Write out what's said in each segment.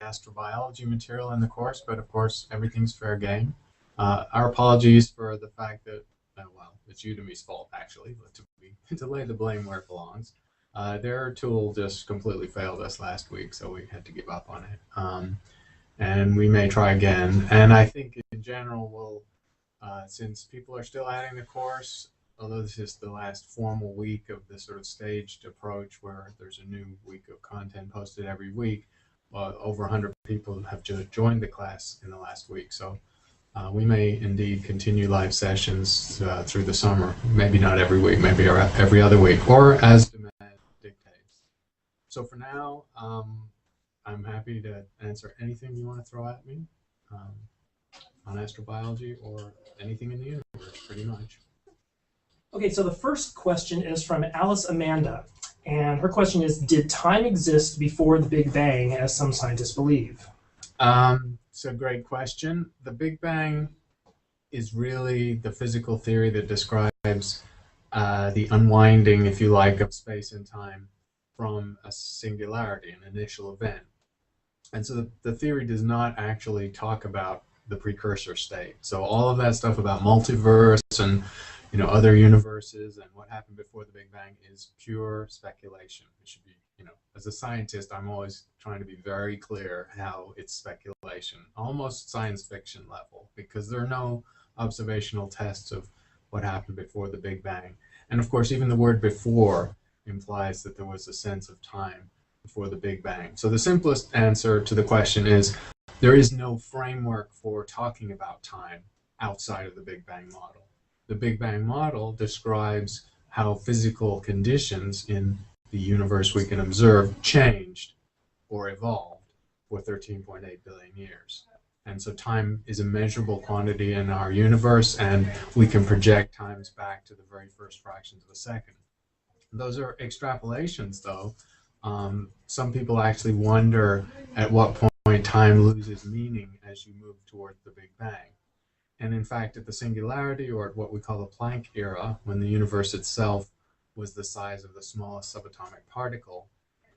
astrobiology material in the course, but of course everything's fair game. Our apologies for the fact that, well, it's Udemy's fault actually, but to lay the blame where it belongs. Their tool just completely failed us last week, so we had to give up on it. And we may try again. And I think in general, we'll, since people are still adding the course, although this is the last formal week of the sort of staged approach where there's a new week of content posted every week, over 100 people have joined the class in the last week. So we may indeed continue live sessions through the summer. Maybe not every week, maybe every other week, or as demand dictates. So for now, I'm happy to answer anything you want to throw at me on astrobiology or anything in the universe, pretty much. Okay, so the first question is from Alice Amanda, and her question is, did time exist before the Big Bang, as some scientists believe? It's a great question. The Big Bang is really the physical theory that describes the unwinding, if you like, of space and time from a singularity, an initial event. And so the theory does not actually talk about the precursor state. So all of that stuff about multiverse and other universes and what happened before the Big Bang is pure speculation. It should be, as a scientist, I'm always trying to be very clear how it's speculation, almost science fiction level, because there are no observational tests of what happened before the Big Bang. And of course, even the word before implies that there was a sense of time before the Big Bang. So the simplest answer to the question is there is no framework for talking about time outside of the Big Bang model. The Big Bang model describes how physical conditions in the universe we can observe changed or evolved for 13.8 billion years. And so time is a measurable quantity in our universe, and we can project times back to the very first fractions of a second. Those are extrapolations, though. Some people actually wonder at what point time loses meaning as you move toward the Big Bang. And in fact, at the singularity, or at what we call the Planck era, when the universe itself was the size of the smallest subatomic particle,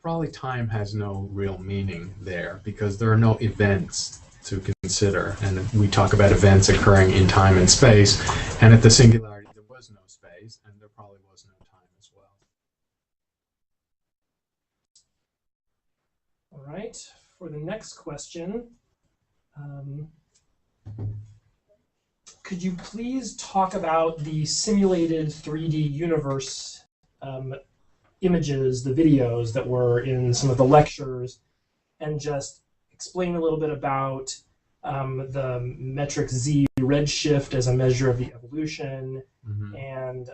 probably time has no real meaning there because there are no events to consider. And we talk about events occurring in time and space. And at the singularity, there was no space, and there probably was no time as well. All right, for the next question, could you please talk about the simulated 3D universe images, the videos that were in some of the lectures, and just explain a little bit about the metric Z redshift as a measure of the evolution, and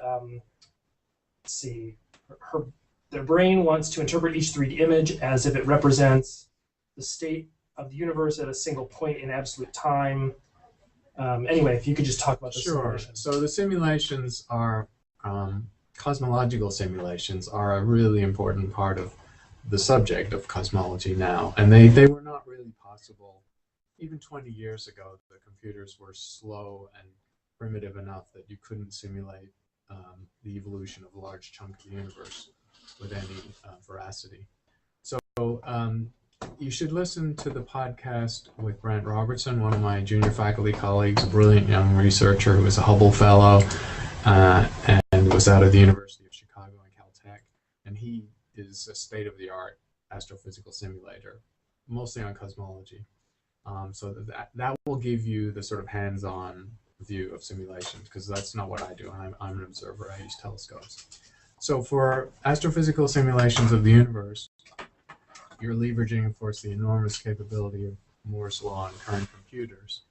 let's see, their brain wants to interpret each 3D image as if it represents the state of the universe at a single point in absolute time. Anyway, if you could just talk about the simulations. So the simulations are, cosmological simulations are a really important part of the subject of cosmology now. And they were not really possible. Even 20 years ago, the computers were slow and primitive enough that you couldn't simulate the evolution of a large chunk of the universe with any veracity. So you should listen to the podcast with Brent Robertson, one of my junior faculty colleagues, a brilliant young researcher who was a Hubble Fellow and was out of the University of Chicago and Caltech. And he is a state-of-the-art astrophysical simulator, mostly on cosmology. So that will give you the sort of hands-on view of simulations, because that's not what I do. I'm an observer. I use telescopes. So for astrophysical simulations of the universe, you're leveraging, of course, the enormous capability of Moore's law and current computers.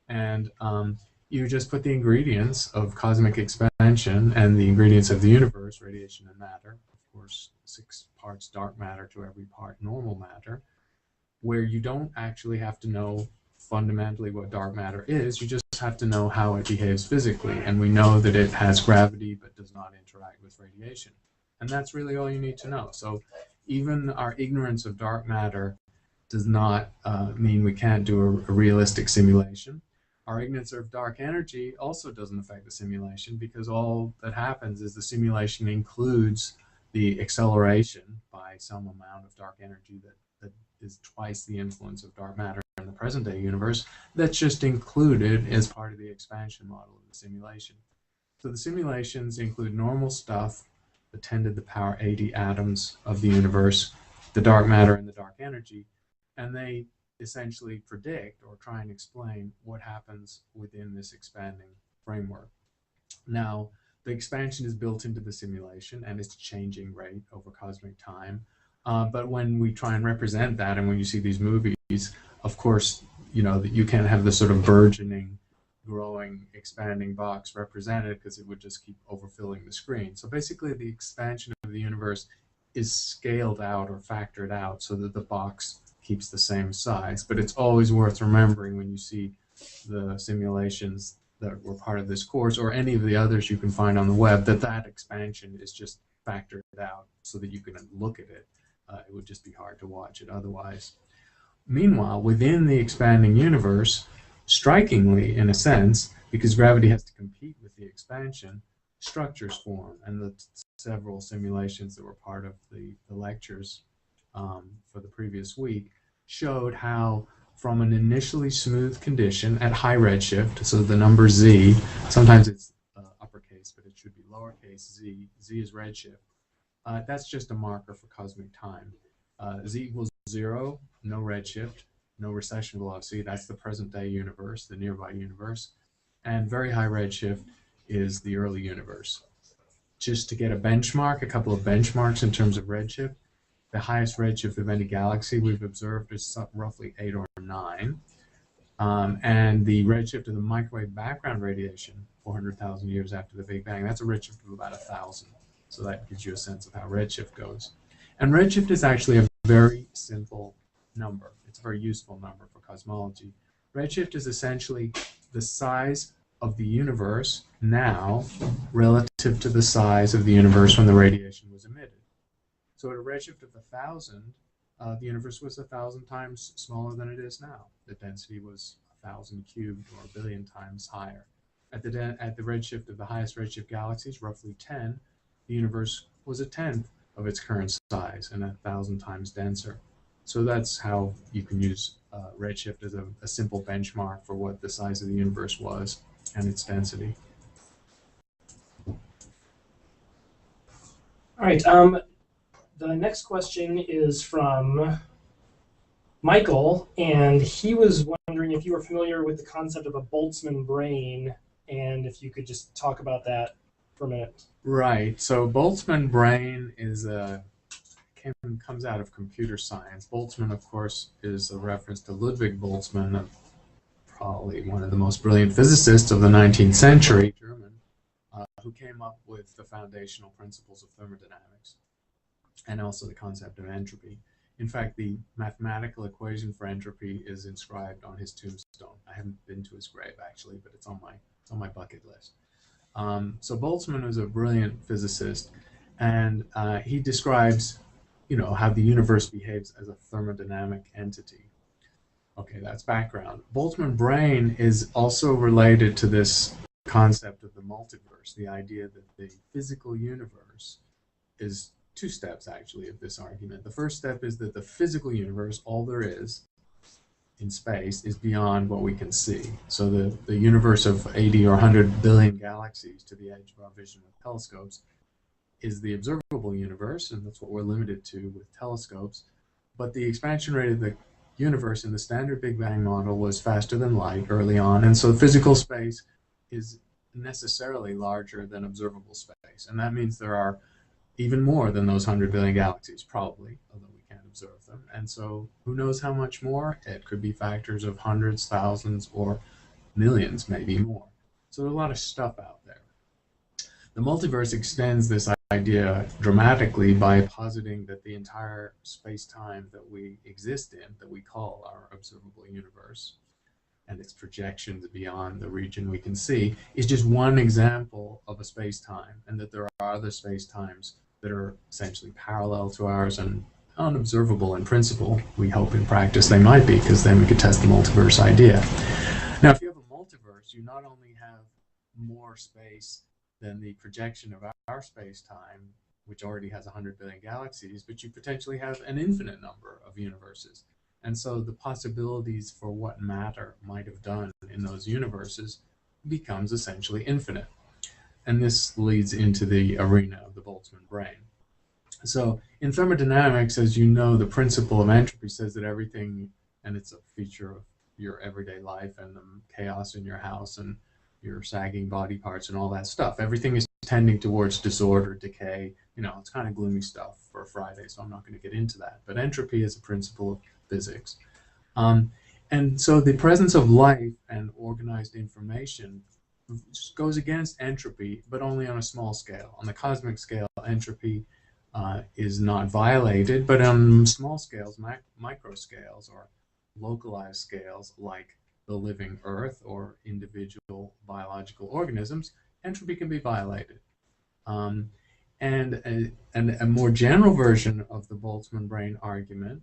And you just put the ingredients of cosmic expansion and the ingredients of the universe, radiation and matter, of course, 6 parts dark matter to every part normal matter, where you don't actually have to know fundamentally what dark matter is, you just have to know how it behaves physically. And we know that it has gravity but does not interact with radiation. And that's really all you need to know. So even our ignorance of dark matter does not mean we can't do a realistic simulation. Our ignorance of dark energy also doesn't affect the simulation, because all that happens is the simulation includes the acceleration by some amount of dark energy that is twice the influence of dark matter in the present day universe. That's just included as part of the expansion model of the simulation. So the simulations include normal stuff that tend to the power 80 atoms of the universe, the dark matter and the dark energy, and they essentially predict or try and explain what happens within this expanding framework. Now, the expansion is built into the simulation and its changing rate over cosmic time. But when we try and represent that, and when you see these movies, of course, you know that you can't have the sort of burgeoning, growing, expanding box represented, because it would just keep overfilling the screen. So basically, the expansion of the universe is scaled out or factored out so that the box keeps the same size. But it's always worth remembering when you see the simulations that were part of this course, or any of the others you can find on the web, that that expansion is just factored out so that you can look at it. It would just be hard to watch it otherwise. Meanwhile, within the expanding universe, strikingly, in a sense, because gravity has to compete with the expansion, structures form, and the several simulations that were part of the lectures for the previous week showed how from an initially smooth condition at high redshift, so the number z, sometimes it's uppercase, but it should be lowercase z, z is redshift, that's just a marker for cosmic time. Z equals 0, no redshift, no recession velocity, that's the present day universe, the nearby universe, and very high redshift is the early universe. Just to get a benchmark, a couple of benchmarks in terms of redshift, the highest redshift of any galaxy we've observed is roughly 8 or 9. And the redshift of the microwave background radiation, 400,000 years after the Big Bang, that's a redshift of about 1,000. So that gives you a sense of how redshift goes. And redshift is actually a very simple number. It's a very useful number for cosmology. Redshift is essentially the size of the universe now relative to the size of the universe when the radiation was emitted. So at a redshift of 1,000, the universe was 1,000 times smaller than it is now. The density was 1,000 cubed or a billion times higher. At the redshift of the highest redshift galaxies, roughly 10, the universe was 1/10 of its current size and 1,000 times denser. So that's how you can use redshift as a simple benchmark for what the size of the universe was and its density. All right. The next question is from Michael, and he was wondering if you were familiar with the concept of a Boltzmann brain, and if you could just talk about that for a minute. Right. So Boltzmann brain is comes out of computer science. Boltzmann, of course, is a reference to Ludwig Boltzmann, probably one of the most brilliant physicists of the 19th century, German, who came up with the foundational principles of thermodynamics and also the concept of entropy. In fact, the mathematical equation for entropy is inscribed on his tombstone. I haven't been to his grave, actually, but it's on my bucket list. So Boltzmann was a brilliant physicist, and he describes, how the universe behaves as a thermodynamic entity. Okay, that's background. Boltzmann brain is also related to this concept of the multiverse, the idea that the physical universe is two steps, actually, of this argument. The first step is that the physical universe, all there is in space, is beyond what we can see. So the universe of 80 or 100 billion galaxies to the edge of our vision with telescopes is the observable universe, and that's what we're limited to with telescopes. But the expansion rate of the universe in the standard Big Bang model was faster than light early on, and so physical space is necessarily larger than observable space. And that means there are even more than those 100 billion galaxies, probably, although we can't observe them. And so who knows how much more? It could be factors of hundreds, thousands, or millions, maybe more. So there's a lot of stuff out there. The multiverse extends this idea dramatically by positing that the entire space-time that we exist in, that we call our observable universe, and its projections beyond the region we can see, is just one example of a space-time, and that there are other space-times that are essentially parallel to ours and unobservable in principle. We hope in practice they might be, because then we could test the multiverse idea. Now, if you have a multiverse, you not only have more space than the projection of our space-time which already has 100 billion galaxies, but you potentially have an infinite number of universes. And so the possibilities for what matter might have done in those universes becomes essentially infinite. And this leads into the arena of the Boltzmann brain. So in thermodynamics, as you know, the principle of entropy says that everything, and it's a feature of your everyday life and the chaos in your house and your sagging body parts and all that stuff, everything is tending towards disorder, decay. You know, it's kind of gloomy stuff for a Friday, so I'm not going to get into that. But entropy is a principle of physics. And so the presence of life and organized information just goes against entropy, but only on a small scale. On the cosmic scale, entropy is not violated, but on small scales, micro scales, or localized scales, like the living Earth or individual biological organisms, entropy can be violated. And a more general version of the Boltzmann brain argument,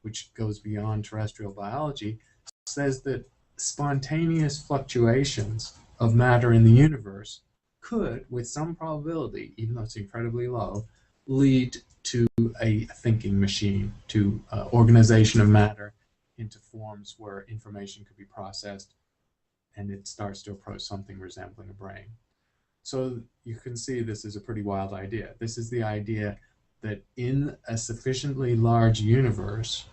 which goes beyond terrestrial biology, says that spontaneous fluctuations of matter in the universe could, with some probability, even though it's incredibly low, lead to a thinking machine, to organization of matter into forms where information could be processed, and it starts to approach something resembling a brain. So you can see this is a pretty wild idea. This is the idea that in a sufficiently large universe,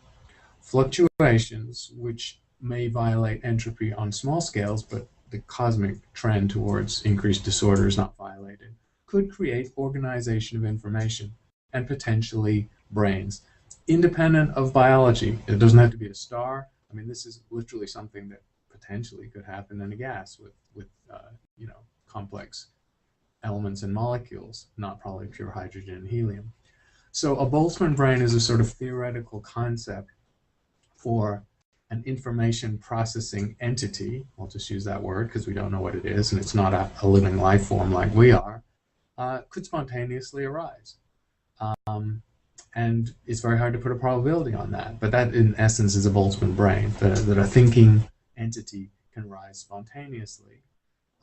fluctuations which may violate entropy on small scales, but the cosmic trend towards increased disorder is not violated, could create organization of information and potentially brains, independent of biology. It doesn't have to be a star. I mean, this is literally something that potentially could happen in a gas with you know, complex elements and molecules, not probably pure hydrogen and helium. So a Boltzmann brain is a sort of theoretical concept for an information processing entity. I'll just use that word because we don't know what it is, and it's not a living life form like we are, could spontaneously arise. And it's very hard to put a probability on that, but that in essence is a Boltzmann brain, that a thinking entity can rise spontaneously.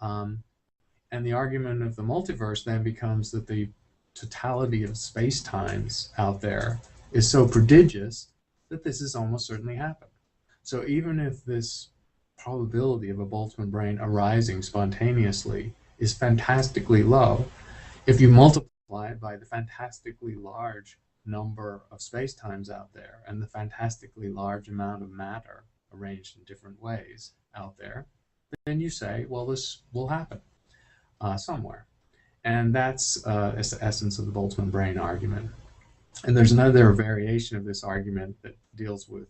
And the argument of the multiverse then becomes that the totality of space-times out there is so prodigious that this has almost certainly happened. So even if this probability of a Boltzmann brain arising spontaneously is fantastically low, if you multiply it by the fantastically large number of space-times out there and the fantastically large amount of matter arranged in different ways out there, then you say, well, this will happen somewhere. And that's the essence of the Boltzmann brain argument. And there's another variation of this argument that deals with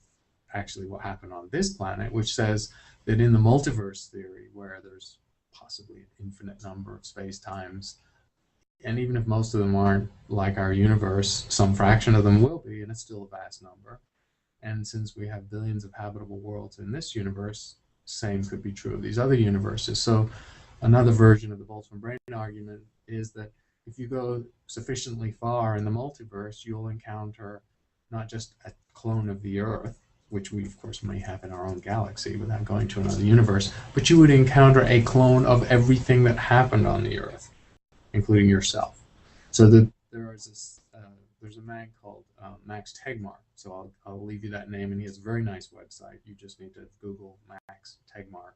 actually what happened on this planet, which says that in the multiverse theory, where there's possibly an infinite number of space-times, and even if most of them aren't like our universe, some fraction of them will be, and it's still a vast number. And since we have billions of habitable worlds in this universe, same could be true of these other universes. So another version of the Boltzmann brain argument is that if you go sufficiently far in the multiverse, you'll encounter not just a clone of the Earth, which we of course may have in our own galaxy without going to another universe, but you would encounter a clone of everything that happened on the Earth, including yourself. So there's a man called Max Tegmark. So I'll leave you that name, and he has a very nice website. You just need to Google Max Tegmark,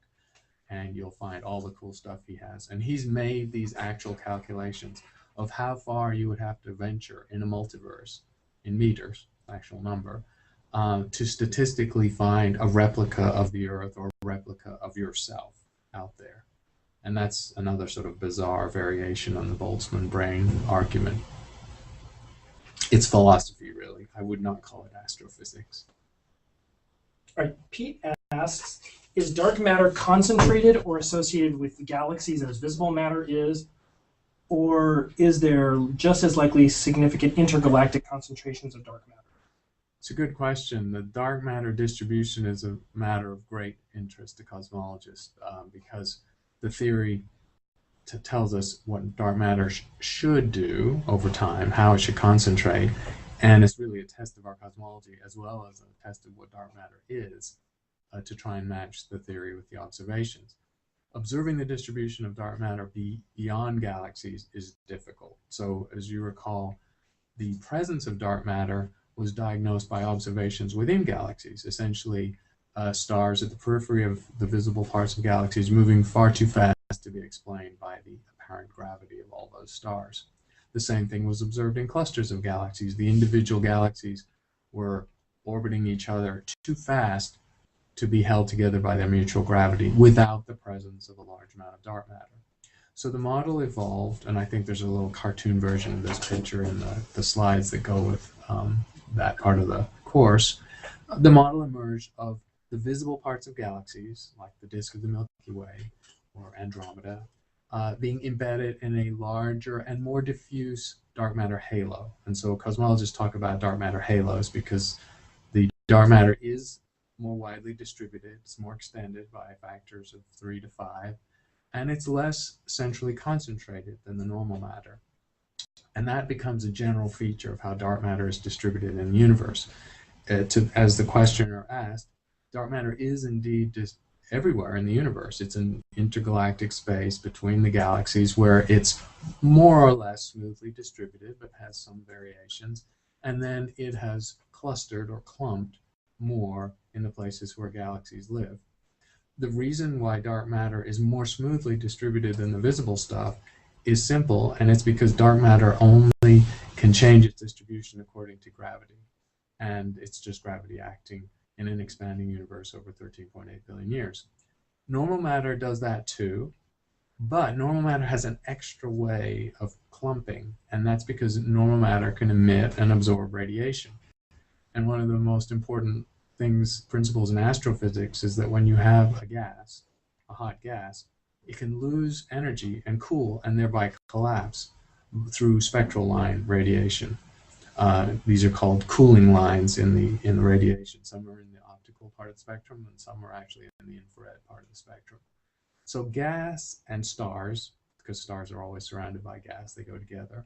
and you'll find all the cool stuff he has. And he's made these actual calculations of how far you would have to venture in a multiverse, in meters, actual number, to statistically find a replica of the Earth or a replica of yourself out there. And that's another sort of bizarre variation on the Boltzmann brain argument. It's philosophy, really. I would not call it astrophysics. All right, Pete asks, is dark matter concentrated or associated with galaxies as visible matter is, or is there just as likely significant intergalactic concentrations of dark matter? It's a good question. The dark matter distribution is a matter of great interest to cosmologists because the theory tells us what dark matter should do over time, how it should concentrate, and it's really a test of our cosmology as well as a test of what dark matter is to try and match the theory with the observations. Observing the distribution of dark matter beyond galaxies is difficult. So as you recall, the presence of dark matter was diagnosed by observations within galaxies, essentially stars at the periphery of the visible parts of galaxies moving far too fast to be explained by the apparent gravity of all those stars. The same thing was observed in clusters of galaxies. The individual galaxies were orbiting each other too fast to be held together by their mutual gravity without the presence of a large amount of dark matter. So the model evolved, and I think there's a little cartoon version of this picture in the slides that go with that part of the course. The model emerged of the visible parts of galaxies, like the disk of the Milky Way or Andromeda, being embedded in a larger and more diffuse dark matter halo. And so cosmologists talk about dark matter halos because the dark matter is more widely distributed, it's more extended by factors of 3 to 5, and it's less centrally concentrated than the normal matter. And that becomes a general feature of how dark matter is distributed in the universe. As the questioner asked, dark matter is indeed just everywhere in the universe. It's an intergalactic space between the galaxies where it's more or less smoothly distributed, but has some variations. And then it has clustered or clumped more in the places where galaxies live. The reason why dark matter is more smoothly distributed than the visible stuff is simple, and it's because dark matter only can change its distribution according to gravity. And it's just gravity acting in an expanding universe over 13.8 billion years. Normal matter does that too, but normal matter has an extra way of clumping, and that's because normal matter can emit and absorb radiation. And one of the most important principles in astrophysics is that when you have a gas, a hot gas, it can lose energy and cool and thereby collapse through spectral line radiation. These are called cooling lines in the radiation. Some are in the optical part of the spectrum, and some are actually in the infrared part of the spectrum. So gas and stars, because stars are always surrounded by gas, they go together.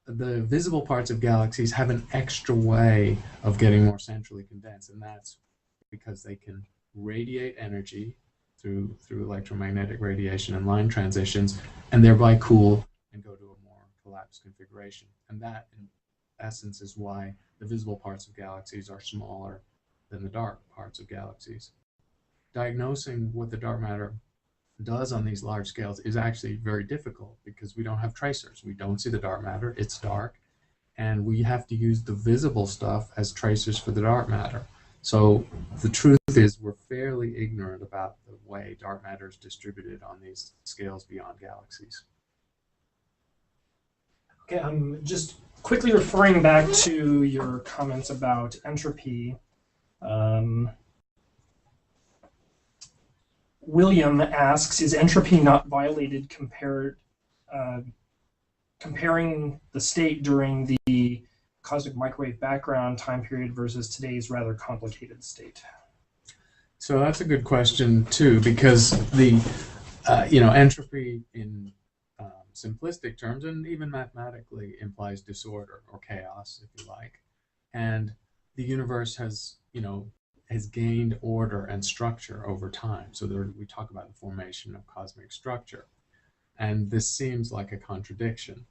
The visible parts of galaxies have an extra way of getting more centrally condensed, and that's because they can radiate energy through electromagnetic radiation and line transitions, and thereby cool and go to a more collapsed configuration. And that, in essence, is why the visible parts of galaxies are smaller than the dark parts of galaxies. Diagnosing what the dark matter does on these large scales is actually very difficult because we don't have tracers. We don't see the dark matter, it's dark, and we have to use the visible stuff as tracers for the dark matter. So the truth is we're fairly ignorant about the way dark matter is distributed on these scales beyond galaxies. Okay, I'm just quickly referring back to your comments about entropy. William asks, is entropy not violated comparing the state during the cosmic microwave background time period versus today's rather complicated state? So that's a good question too, because the entropy in simplistic terms and even mathematically implies disorder or chaos, if you like, and the universe has gained order and structure over time. So we talk about the formation of cosmic structure, and this seems like a contradiction.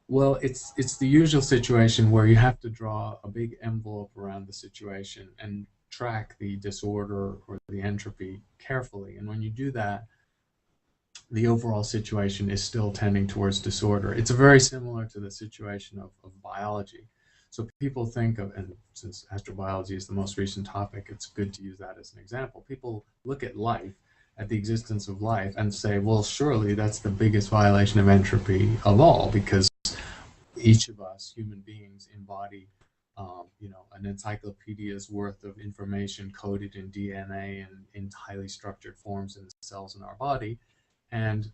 Well, it's the usual situation where you have to draw a big envelope around the situation and track the disorder or the entropy carefully. And when you do that, the overall situation is still tending towards disorder. It's very similar to the situation of biology. So people think of, and since astrobiology is the most recent topic, it's good to use that as an example. People look at life, at the existence of life, and say, well, surely that's the biggest violation of entropy of all, because each of us, human beings, embody an encyclopedia's worth of information coded in DNA and in highly structured forms in the cells in our body. And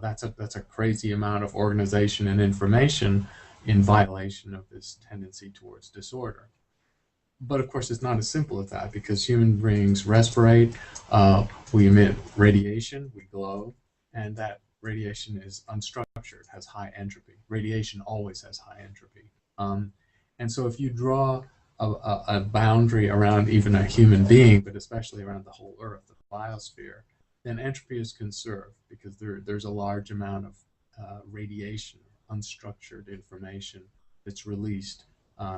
that's a crazy amount of organization and information in violation of this tendency towards disorder. But of course, it's not as simple as that, because human beings respirate, we emit radiation, we glow, and that radiation is unstructured, has high entropy. Radiation always has high entropy. And so if you draw a boundary around even a human being, but especially around the whole Earth, the biosphere, then entropy is conserved because there's a large amount of radiation, unstructured information that's released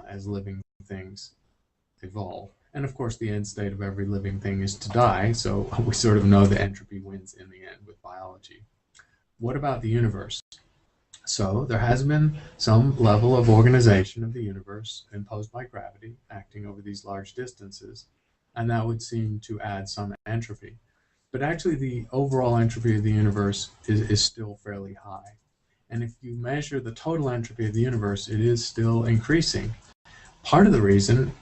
as living things evolve. And of course, the end state of every living thing is to die, so we sort of know that entropy wins in the end with biology. What about the universe? So there has been some level of organization of the universe imposed by gravity acting over these large distances, and that would seem to add some entropy. But actually, the overall entropy of the universe is still fairly high. And if you measure the total entropy of the universe, it is still increasing. Part of the reason,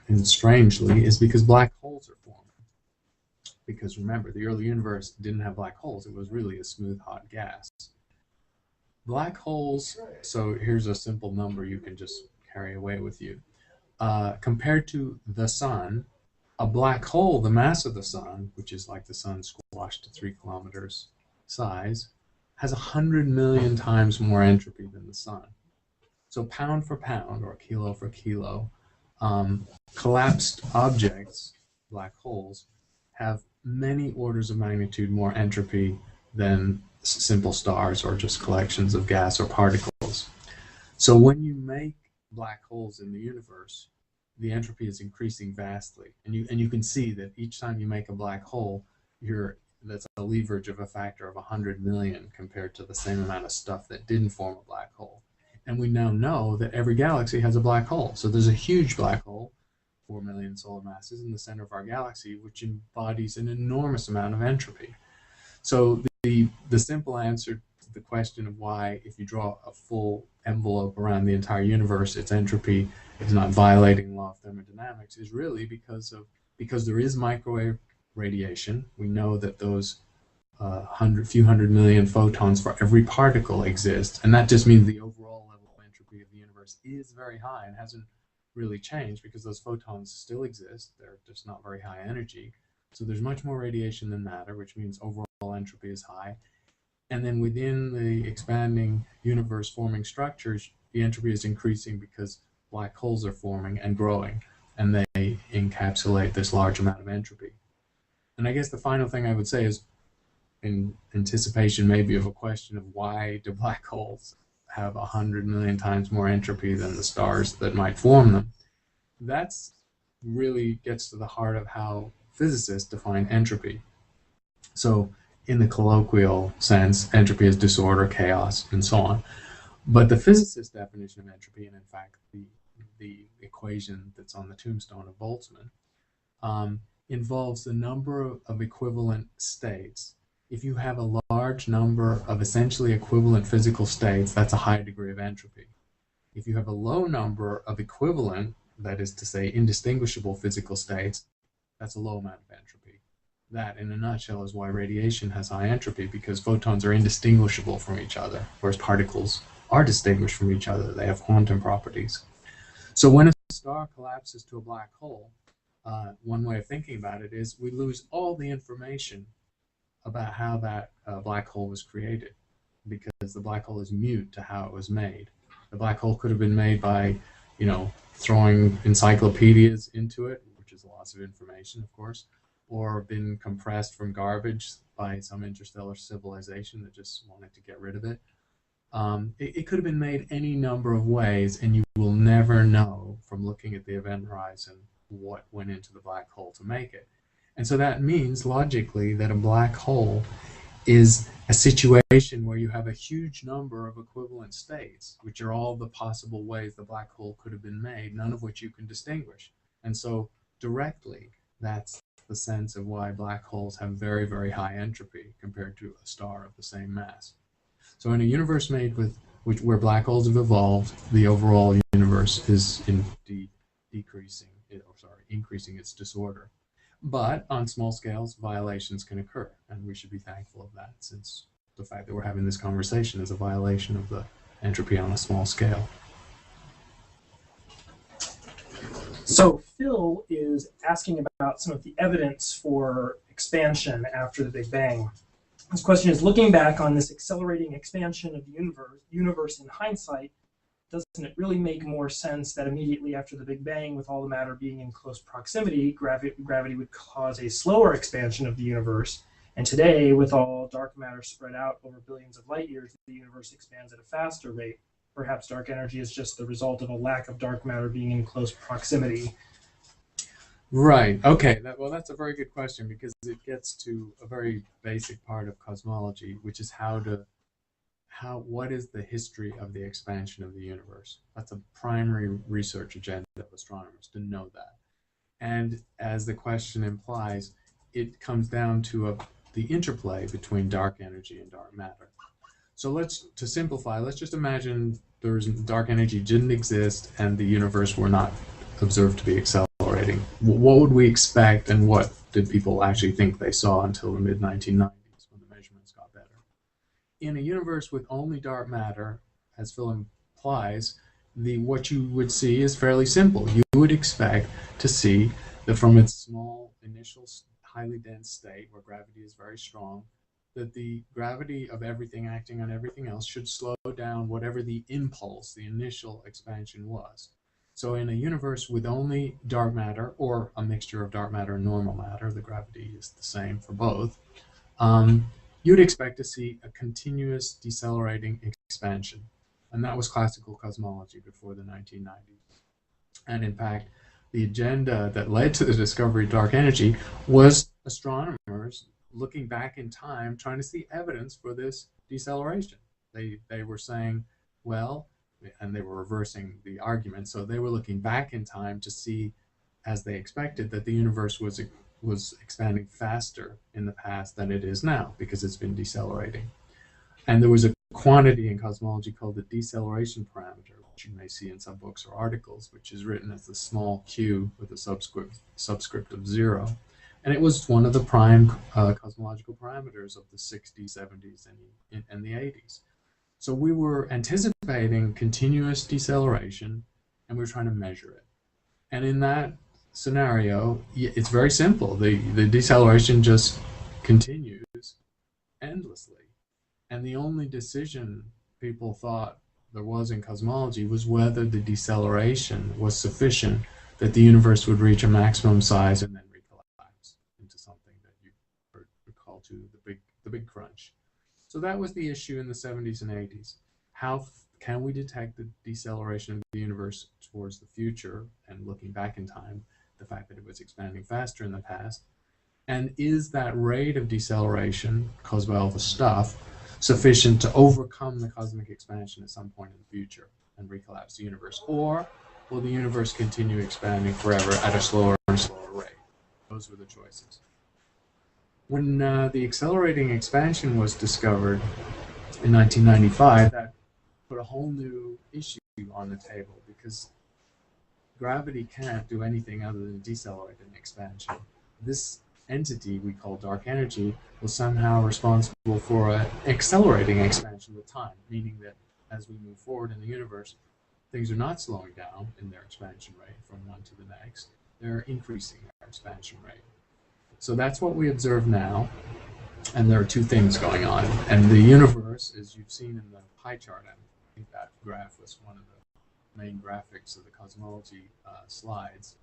and strangely, is because black holes are forming. Because remember, the early universe didn't have black holes. It was really a smooth, hot gas. Black holes, so here's a simple number you can just carry away with you. Compared to the sun, a black hole, the mass of the sun, which is like the sun squashed to 3 kilometers size, has 100 million times more entropy than the sun. So pound for pound, or kilo for kilo, collapsed objects, black holes, have many orders of magnitude more entropy than simple stars or just collections of gas or particles. So when you make black holes in the universe, the entropy is increasing vastly. And you can see that each time you make a black hole, that's a leverage of a factor of 100 million compared to the same amount of stuff that didn't form a black hole. And we now know that every galaxy has a black hole. So there's a huge black hole, 4 million solar masses, in the center of our galaxy, which embodies an enormous amount of entropy. So the simple answer to the question of why, if you draw a full envelope around the entire universe, its entropy is not violating the law of thermodynamics, is really because there is microwave radiation. We know that those few hundred million photons for every particle exist, and that just means the overall level of entropy of the universe is very high and hasn't really changed because those photons still exist. They're just not very high energy. So there's much more radiation than matter, which means overall entropy is high. And then within the expanding universe forming structures, the entropy is increasing because black holes are forming and growing, and they encapsulate this large amount of entropy. And I guess the final thing I would say is, in anticipation maybe of a question of why do black holes have 100 million times more entropy than the stars that might form them, that's really gets to the heart of how physicists define entropy. So in the colloquial sense, entropy is disorder, chaos, and so on. But the physicist's definition of entropy, and in fact the equation that's on the tombstone of Boltzmann, involves the number of equivalent states. If you have a large number of essentially equivalent physical states, that's a high degree of entropy. If you have a low number of equivalent, that is to say indistinguishable physical states, that's a low amount of entropy. That, in a nutshell, is why radiation has high entropy, because photons are indistinguishable from each other, whereas particles are distinguished from each other. They have quantum properties. So when a star collapses to a black hole, one way of thinking about it is we lose all the information about how that black hole was created, because the black hole is mute to how it was made. The black hole could have been made by, throwing encyclopedias into it, which is loss of information, of course, or been compressed from garbage by some interstellar civilization that just wanted to get rid of it. It could have been made any number of ways, and you will never know from looking at the event horizon what went into the black hole to make it. And so that means, logically, that a black hole is a situation where you have a huge number of equivalent states, which are all the possible ways the black hole could have been made, none of which you can distinguish. And so directly, that's the sense of why black holes have very, very high entropy compared to a star of the same mass. So in a universe made where black holes have evolved, the overall universe is indeed increasing its disorder. But on small scales, violations can occur, and we should be thankful of that, since the fact that we're having this conversation is a violation of the entropy on a small scale. So Phil is asking about some of the evidence for expansion after the Big Bang. His question is, looking back on this accelerating expansion of the universe in hindsight, doesn't it really make more sense that immediately after the Big Bang, with all the matter being in close proximity, gravity would cause a slower expansion of the universe, and today, with all dark matter spread out over billions of light years, the universe expands at a faster rate? perhaps dark energy is just the result of a lack of dark matter being in close proximity. Right. Okay. Well, that's a very good question because it gets to a very basic part of cosmology, which is what is the history of the expansion of the universe? That's a primary research agenda of astronomers, to know that. And as the question implies, it comes down to the interplay between dark energy and dark matter. So to simplify, let's just imagine dark energy didn't exist and the universe were not observed to be accelerating. What would we expect, and what did people actually think they saw until the mid-1990s when the measurements got better? In a universe with only dark matter, as Phil implies, what you would see is fairly simple. You would expect to see that from its small initial highly dense state where gravity is very strong, that the gravity of everything acting on everything else should slow down whatever the impulse, the initial expansion was. So in a universe with only dark matter, or a mixture of dark matter and normal matter, the gravity is the same for both, you'd expect to see a continuous decelerating expansion. And that was classical cosmology before the 1990s. And in fact, the agenda that led to the discovery of dark energy was astronomers looking back in time, trying to see evidence for this deceleration. They were saying, well, and they were reversing the argument. So they were looking back in time to see, as they expected, that the universe was expanding faster in the past than it is now because it's been decelerating. And there was a quantity in cosmology called the deceleration parameter, which you may see in some books or articles, which is written as the small q with a subscript of 0. And it was one of the prime cosmological parameters of the 60s, 70s, and the 80s. So we were anticipating continuous deceleration, and we were trying to measure it. And in that scenario, it's very simple. The deceleration just continues endlessly. And the only decision people thought there was in cosmology was whether the deceleration was sufficient that the universe would reach a maximum size and then recollapse into something that you would call to the big crunch. So that was the issue in the 70s and 80s. How can we detect the deceleration of the universe towards the future, and looking back in time, the fact that it was expanding faster in the past? And is that rate of deceleration caused by all the stuff sufficient to overcome the cosmic expansion at some point in the future and recollapse the universe? Or will the universe continue expanding forever at a slower and slower rate? Those were the choices. When the accelerating expansion was discovered in 1995, that put a whole new issue on the table, because gravity can't do anything other than decelerate an expansion. This entity we call dark energy was somehow responsible for an accelerating expansion with time, meaning that as we move forward in the universe, things are not slowing down in their expansion rate from one to the next. They're increasing their expansion rate. So that's what we observe now, and there are two things going on. And the universe, as you've seen in the pie chart, I think that graph was one of the main graphics of the cosmology slides.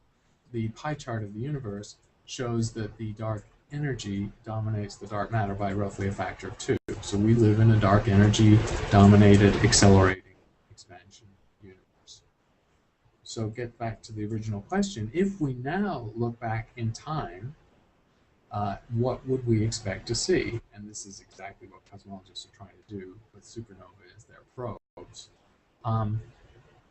The pie chart of the universe shows that the dark energy dominates the dark matter by roughly a factor of 2. So we live in a dark energy dominated accelerating expansion universe. So get back to the original question. If we now look back in time, what would we expect to see? And this is exactly what cosmologists are trying to do with supernovae as their probes.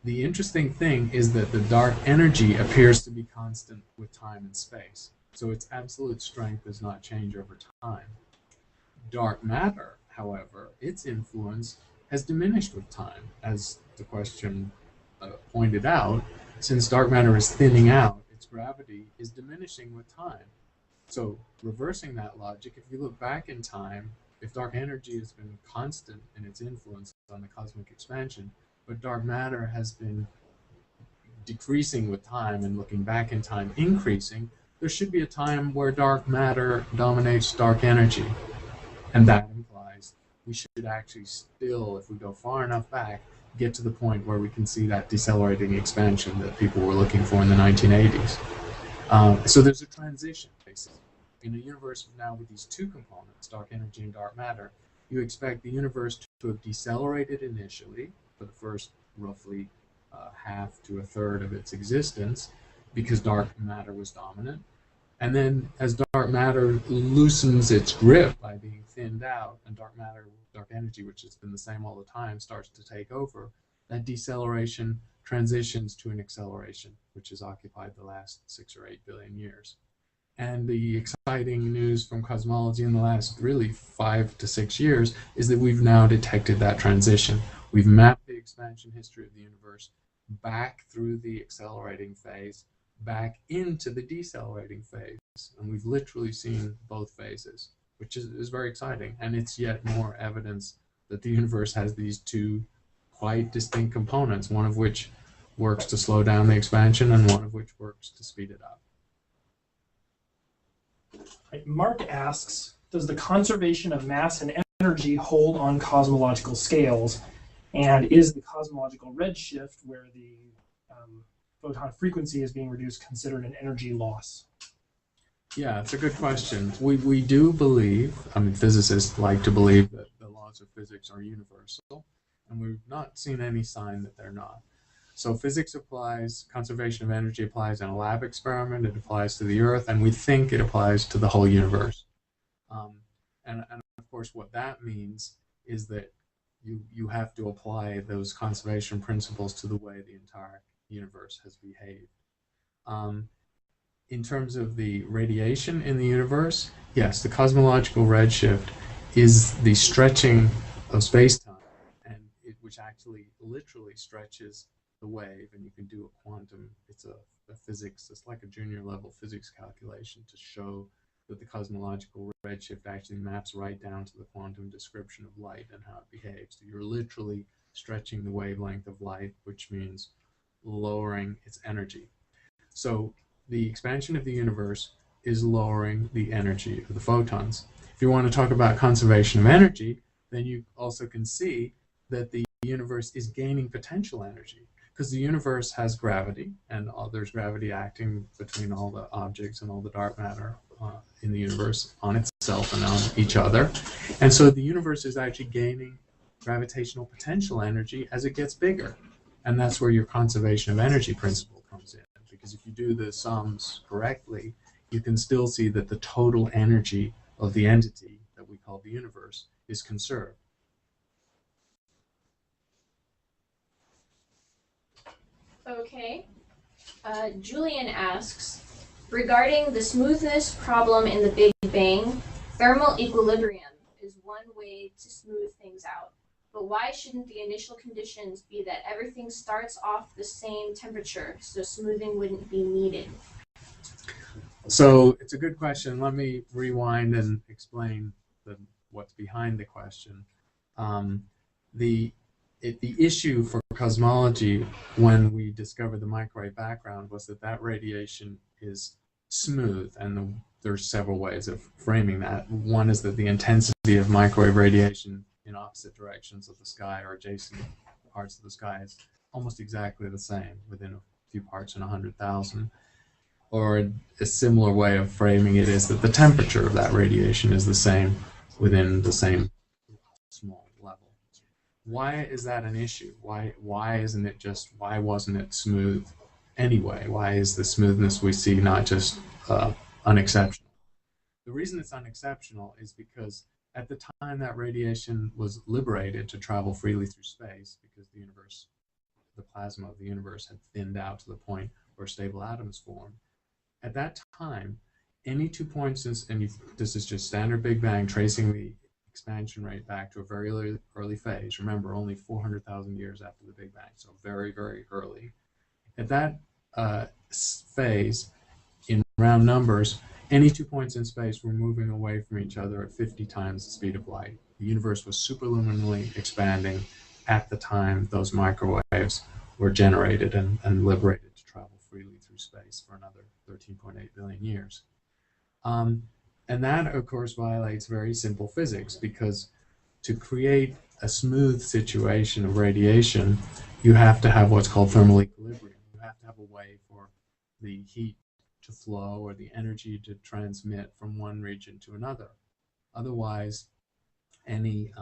The interesting thing is that the dark energy appears to be constant with time and space. So its absolute strength does not change over time. Dark matter, however, its influence has diminished with time, as the question pointed out. Since dark matter is thinning out, its gravity is diminishing with time. So reversing that logic, if you look back in time, if dark energy has been constant in its influence on the cosmic expansion, but dark matter has been decreasing with time and looking back in time increasing, there should be a time where dark matter dominates dark energy. And that implies we should actually still, if we go far enough back, get to the point where we can see that decelerating expansion that people were looking for in the 1980s. So there's a transition, basically. In a universe now with these two components, dark energy and dark matter, you expect the universe to have decelerated initially, for the first roughly half to a third of its existence, because dark matter was dominant. And then as dark matter loosens its grip by being thinned out, and dark matter, dark energy, which has been the same all the time, starts to take over, that deceleration transitions to an acceleration, which has occupied the last 6 or 8 billion years. And the exciting news from cosmology in the last really 5 to 6 years is that we've now detected that transition. We've mapped the expansion history of the universe back through the accelerating phase, back into the decelerating phase. And we've literally seen both phases, which is very exciting. And it's yet more evidence that the universe has these two quite distinct components, one of which works to slow down the expansion and one of which works to speed it up. Right. Mark asks, does the conservation of mass and energy hold on cosmological scales? And is the cosmological redshift, where the photon frequency is being reduced, considered an energy loss? Yeah, it's a good question. We do believe, I mean, physicists like to believe that the laws of physics are universal, and we've not seen any sign that they're not. So physics applies, conservation of energy applies in a lab experiment, it applies to the Earth, and we think it applies to the whole universe. And of course, what that means is that you have to apply those conservation principles to the way the entire universe has behaved. In terms of the radiation in the universe, yes, the cosmological redshift is the stretching of space-time, and which actually literally stretches the wave, and you can do a quantum, it's like a junior level physics calculation to show that the cosmological redshift actually maps right down to the quantum description of light and how it behaves. So you're literally stretching the wavelength of light, which means lowering its energy. So the expansion of the universe is lowering the energy of the photons. If you want to talk about conservation of energy, then you also can see that the universe is gaining potential energy, because the universe has gravity, and there's gravity acting between all the objects and all the dark matter in the universe on itself and on each other. And so the universe is actually gaining gravitational potential energy as it gets bigger. And that's where your conservation of energy principle comes in. Because if you do the sums correctly, you can still see that the total energy of the entity that we call the universe is conserved. Okay. Julian asks, regarding the smoothness problem in the Big Bang, thermal equilibrium is one way to smooth things out. But why shouldn't the initial conditions be that everything starts off the same temperature, so smoothing wouldn't be needed? So it's a good question. Let me rewind and explain what's behind the question. The issue for cosmology when we discovered the microwave background was that radiation is smooth, and there's several ways of framing that. One is that the intensity of microwave radiation in opposite directions of the sky or adjacent parts of the sky is almost exactly the same within a few parts in 100,000. Or a similar way of framing it is that the temperature of that radiation is the same within the same small level. Why is that an issue? Why wasn't it smooth anyway? Why is the smoothness we see not just unexceptional? The reason it's unexceptional is because at the time that radiation was liberated to travel freely through space, because the plasma of the universe had thinned out to the point where stable atoms formed, at that time, any 2 points, and this is just standard Big Bang, tracing the expansion rate back to a very early phase. Remember, only 400,000 years after the Big Bang, so very, very early. At that phase, in round numbers, any 2 points in space were moving away from each other at 50 times the speed of light. The universe was superluminally expanding at the time those microwaves were generated and liberated to travel freely through space for another 13.8 billion years. And that, of course, violates very simple physics, because to create a smooth situation of radiation, you have to have what's called thermal equilibrium. You have to have a way for the heat to flow or the energy to transmit from one region to another. Otherwise, any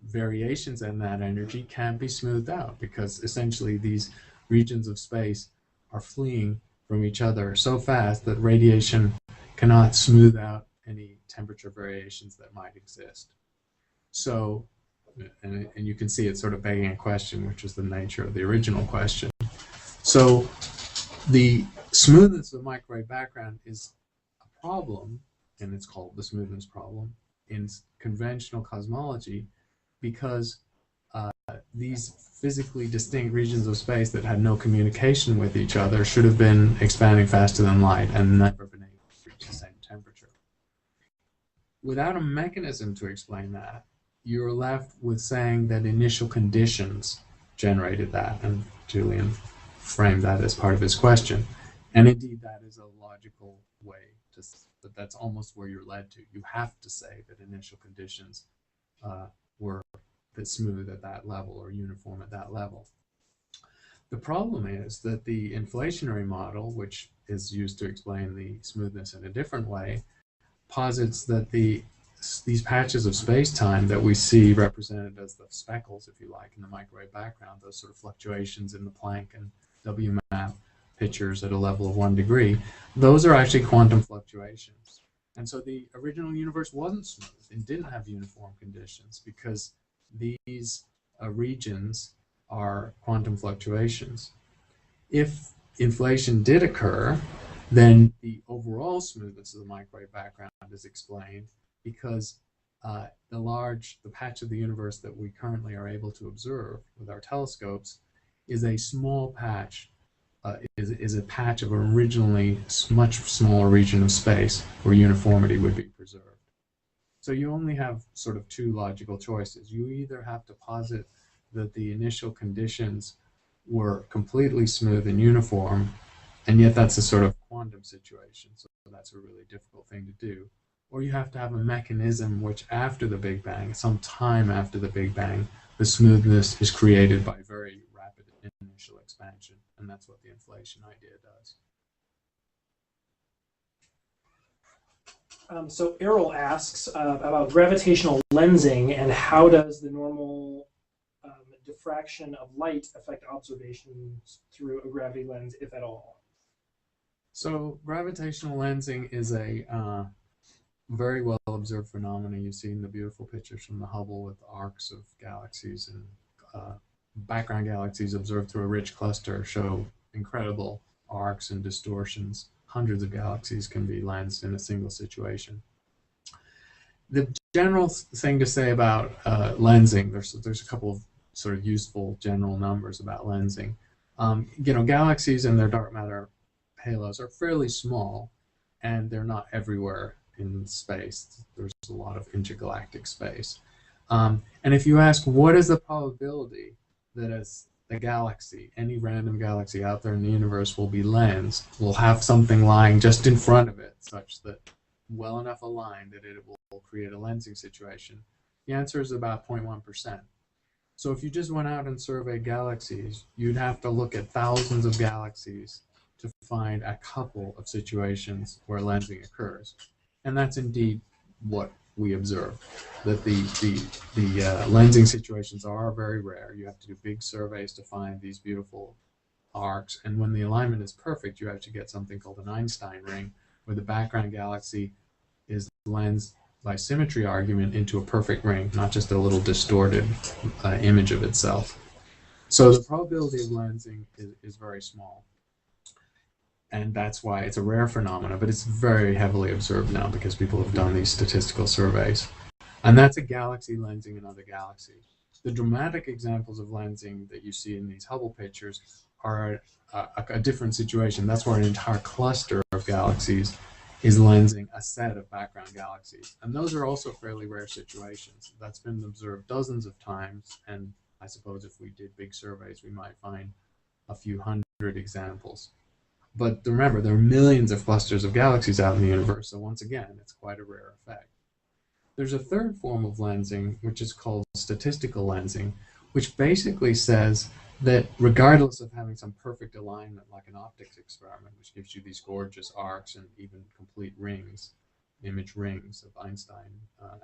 variations in that energy can't be smoothed out, because essentially these regions of space are fleeing from each other so fast that radiation cannot smooth out any temperature variations that might exist. So, and you can see it sort of begging a question, which is the nature of the original question. So the smoothness of the microwave background is a problem, and it's called the smoothness problem in conventional cosmology, because these physically distinct regions of space that had no communication with each other should have been expanding faster than light and never been able to reach the same temperature. Without a mechanism to explain that, you're left with saying that initial conditions generated that, and Julian framed that as part of his question. And indeed, that is a logical way to, but that's almost where you're led to. You have to say that initial conditions were that smooth at that level or uniform at that level. The problem is that the inflationary model, which is used to explain the smoothness in a different way, posits that these patches of space-time that we see represented as the speckles, if you like, in the microwave background, those sort of fluctuations in the Planck and WMAP pictures at a level of 1 degree, those are actually quantum fluctuations. And so the original universe wasn't smooth and didn't have uniform conditions, because these regions are quantum fluctuations. If inflation did occur, then the overall smoothness of the microwave background is explained, because the patch of the universe that we currently are able to observe with our telescopes is a small patch, is a patch of an originally much smaller region of space where uniformity would be preserved. So you only have sort of two logical choices. You either have to posit that the initial conditions were completely smooth and uniform, and yet that's a sort of quantum situation, so that's a really difficult thing to do. Or you have to have a mechanism which, after the Big Bang, some time after the Big Bang, the smoothness is created by very rapid initial expansion, and that's what the inflation idea does. So Errol asks about gravitational lensing, and how does the normal diffraction of light affect observations through a gravity lens, if at all? So gravitational lensing is a very well observed phenomenon. You've seen the beautiful pictures from the Hubble with arcs of galaxies, and background galaxies observed through a rich cluster show incredible arcs and distortions. Hundreds of galaxies can be lensed in a single situation. The general thing to say about lensing, there's a couple of sort of useful general numbers about lensing. Galaxies and their dark matter halos are fairly small, and they're not everywhere in space. There's a lot of intergalactic space. And if you ask, what is the probability that a galaxy, any random galaxy out there in the universe, will be lensed, will have something lying just in front of it, such that well enough aligned that it will create a lensing situation, the answer is about 0.1%. So if you just went out and surveyed galaxies, you'd have to look at thousands of galaxies to find a couple of situations where lensing occurs. And that's indeed what we observe, that the lensing situations are very rare. You have to do big surveys to find these beautiful arcs, and when the alignment is perfect, you actually get something called an Einstein ring, where the background galaxy is lensed by symmetry argument into a perfect ring, not just a little distorted image of itself. So the probability of lensing is very small. And that's why it's a rare phenomenon, but it's very heavily observed now because people have done these statistical surveys. And that's a galaxy lensing another galaxy. The dramatic examples of lensing that you see in these Hubble pictures are a different situation. That's where an entire cluster of galaxies is lensing a set of background galaxies. And those are also fairly rare situations. That's been observed dozens of times, and I suppose if we did big surveys, we might find a few hundred examples. But remember, there are millions of clusters of galaxies out in the universe, so once again, it's quite a rare effect. There's a third form of lensing, which is called statistical lensing, which basically says that regardless of having some perfect alignment, like an optics experiment, which gives you these gorgeous arcs and even complete rings, image rings of Einstein,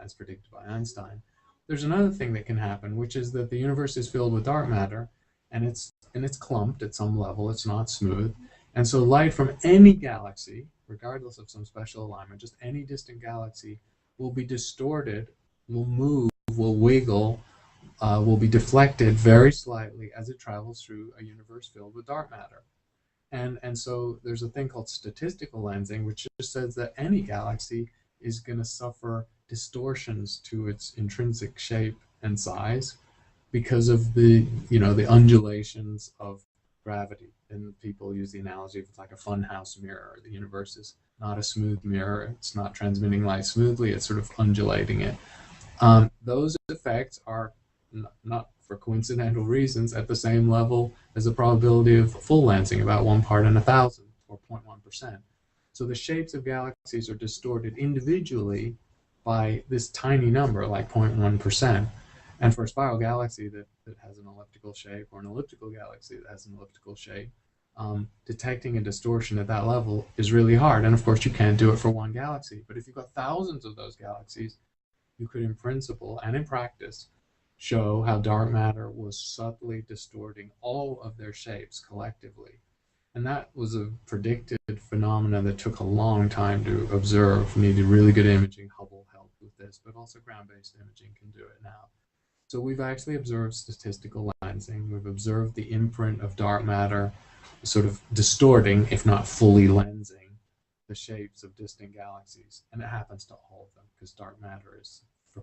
as predicted by Einstein. There's another thing that can happen, which is that the universe is filled with dark matter, and it's clumped at some level. It's not smooth, and so light from any galaxy, regardless of some special alignment, just any distant galaxy, will be distorted, will move, will wiggle, will be deflected very slightly as it travels through a universe filled with dark matter. And so there's a thing called statistical lensing, which just says that any galaxy is going to suffer distortions to its intrinsic shape and size because of the undulations of gravity. And people use the analogy of it's like a funhouse mirror. The universe is not a smooth mirror. It's not transmitting light smoothly. It's sort of undulating it. Those effects are not for coincidental reasons at the same level as the probability of full lensing, about 1 part in 1,000, or 0.1%. So the shapes of galaxies are distorted individually by this tiny number, like 0.1%. And for a spiral galaxy that has an elliptical shape, or an elliptical galaxy that has an elliptical shape, detecting a distortion at that level is really hard. And of course, you can't do it for one galaxy. But if you've got thousands of those galaxies, you could, in principle and in practice, show how dark matter was subtly distorting all of their shapes collectively. And that was a predicted phenomenon that took a long time to observe, needed really good imaging. Hubble helped with this, but also ground-based imaging can do it now. So we've actually observed statistical lensing. We've observed the imprint of dark matter sort of distorting, if not fully lensing, the shapes of distant galaxies. And it happens to all of them because dark matter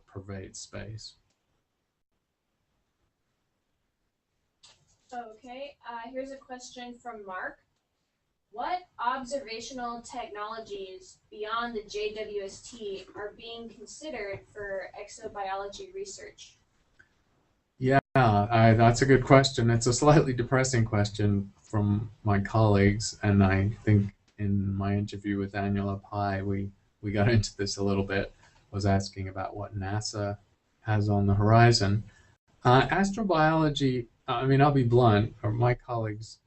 pervades space. Okay, here's a question from Mark. What observational technologies beyond the JWST are being considered for exobiology research? Yeah, that's a good question. It's a slightly depressing question from my colleagues, and I think in my interview with Daniela Pai, we got into this a little bit, was asking about what NASA has on the horizon. Astrobiology, I mean, I'll be blunt, or my colleagues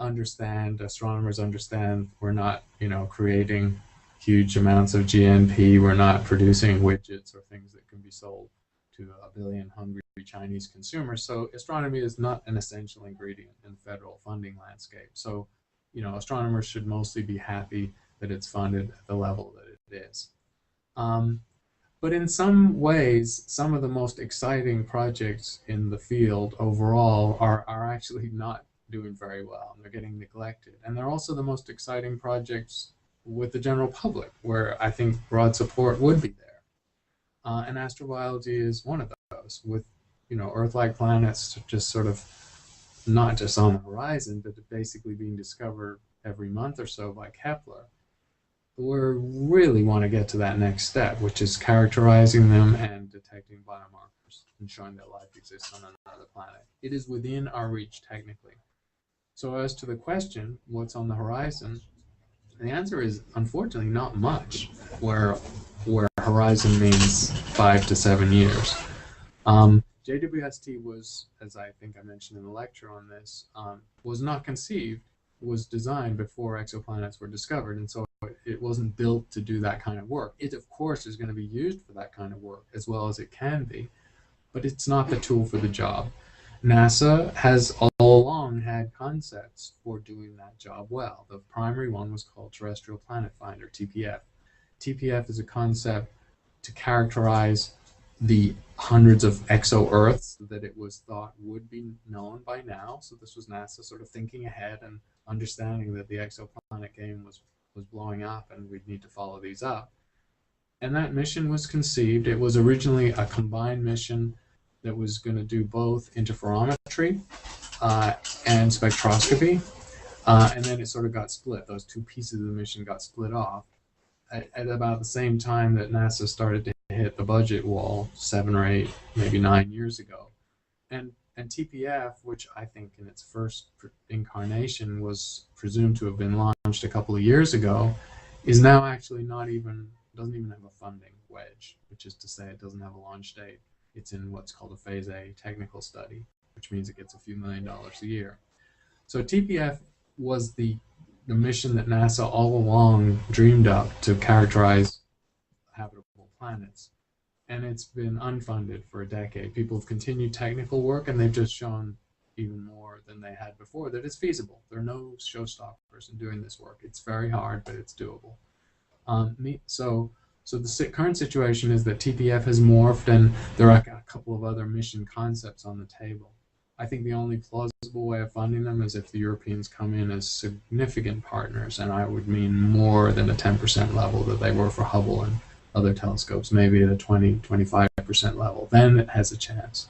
understand, astronomers understand, we're not, creating huge amounts of GNP, we're not producing widgets or things that can be sold to a billion hungry Chinese consumers. So astronomy is not an essential ingredient in the federal funding landscape. So, astronomers should mostly be happy that it's funded at the level that it is. But in some ways, some of the most exciting projects in the field overall are actually not doing very well, and they're getting neglected. And they're also the most exciting projects with the general public, where I think broad support would be there. And astrobiology is one of those, with Earth-like planets just sort of not just on the horizon, but basically being discovered every month or so by Kepler. We really want to get to that next step, which is characterizing them and detecting biomarkers and showing that life exists on another planet. It is within our reach technically. So as to the question, what's on the horizon, the answer is unfortunately not much, where horizon means 5 to 7 years. JWST was, as I think I mentioned in the lecture on this, was not conceived, was designed before exoplanets were discovered, and so it wasn't built to do that kind of work. It, of course, is going to be used for that kind of work as well as it can be, but it's not the tool for the job. NASA has all along had concepts for doing that job well. The primary one was called Terrestrial Planet Finder, TPF. TPF is a concept to characterize the hundreds of exo-Earths that it was thought would be known by now. So this was NASA sort of thinking ahead and understanding that the exoplanet game was blowing up and we'd need to follow these up. And that mission was conceived. It was originally a combined mission that was going to do both interferometry and spectroscopy. And then it sort of got split. Those two pieces of the mission got split off at about the same time that NASA started to hit the budget wall 7 or 8, maybe 9 years ago. And TPF, which I think in its first incarnation was presumed to have been launched a couple of years ago, is now actually doesn't even have a funding wedge, which is to say it doesn't have a launch date. It's in what's called a Phase A technical study, which means it gets a few $1 million a year. So TPF was the mission that NASA all along dreamed up to characterize habitable planets. And it's been unfunded for a decade. People have continued technical work, and they've just shown even more than they had before that it's feasible. There are no showstoppers in doing this work. It's very hard, but it's doable. So the current situation is that TPF has morphed, and there are a couple of other mission concepts on the table. I think the only plausible way of funding them is if the Europeans come in as significant partners, and I would mean more than a 10% level that they were for Hubble and other telescopes, maybe at a 20-25% level. Then it has a chance.